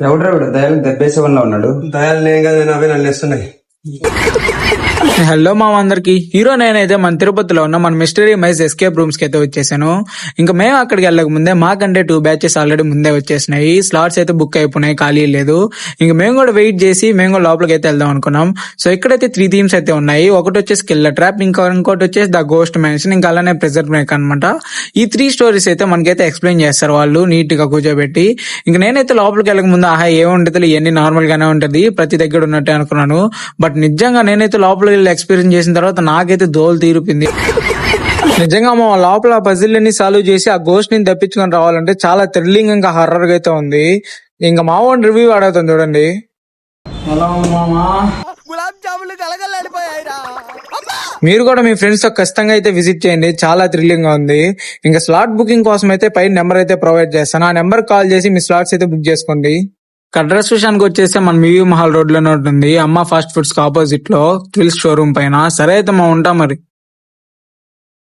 ఎవడు దయాలు దెబ్బేసేవన్లా ఉన్నాడు. దయాలు నేను కదా అవే నన్ను వేస్తున్నాయి. హలో మా అందరికి హీరో నేనైతే మన తిరుపతిలో ఉన్న మన మిస్టరీ మైజ్ ఎస్కేప్ రూమ్స్ కి అయితే వచ్చేసాను. ఇంకా మేము అక్కడికి వెళ్ళక ముందే మాకంటే 2 బ్యాచెస్ ఆల్రెడీ ముందే వచ్చేసినాయి. స్లాట్స్ అయితే బుక్ అయిపోయినాయి, ఖాళీ లేదు. ఇంకా మేము కూడా వెయిట్ చేసి మేము కూడా లోపలికి అయితే వెళ్దాం అనుకున్నాం. సో ఇక్కడైతే 3 థీమ్స్ అయితే ఉన్నాయి. ఒకటి వచ్చేసి కిల్లర్ ట్రాప్, ఇంకోటి వచ్చేసి ద గోస్ట్ మ్యాన్షన్, ఇంకా అలానే ప్రెజర్ బ్రేక్ అనమాట. ఈ 3 స్టోరీస్ అయితే మనకైతే ఎక్స్ప్లెయిన్ చేస్తారు వాళ్ళు నీట్ గా కూర్చోబెట్టి. ఇంకా నేనైతే లోపలికి వెళ్ళక ముందు ఏముంటది ఇవన్నీ నార్మల్ గానే ఉంటది ప్రతి దగ్గర ఉన్నట్టే అనుకున్నాను. బట్ నిజంగా నేనైతే లోపలికి వెళ్ళి ఎక్స్పీరియన్స్ చేసిన తర్వాత నాకైతే దోలు తీరిపింది. నిజంగా మా లోపల పజిల్ ని సాల్వ్ చేసి ఆ గోస్ట్ ని తప్పించుకొని రావాలంటే చాలా థ్రిల్లింగ్ ఇంకా హర్రర్ గా అయితే ఉంది. ఇంకా మా ఓన్ రివ్యూ అడుగుతాను చూడండి. మీరు కూడా మీ ఫ్రెండ్స్ తో ఖచ్చితంగా అయితే విజిట్ చేయండి, చాలా థ్రిల్లింగ్ గా ఉంది. ఇంకా స్లాట్ బుకింగ్ కోసం అయితే పైన నెంబర్ అయితే ప్రొవైడ్ చేస్తాను, ఆ నెంబర్ కాల్ చేసి మీ స్లాట్స్ అయితే బుక్ చేసుకోండి. అడ్రస్ విషయానికి వచ్చేస్తే మన మియూ మహల్ రోడ్ లోనే ఉంటుంది, అమ్మ ఫాస్ట్ ఫుడ్స్ ఆపోజిట్ లో ట్విల్స్ షోరూమ్ పైన. సరే అయితే మా ఉంటాం మరి.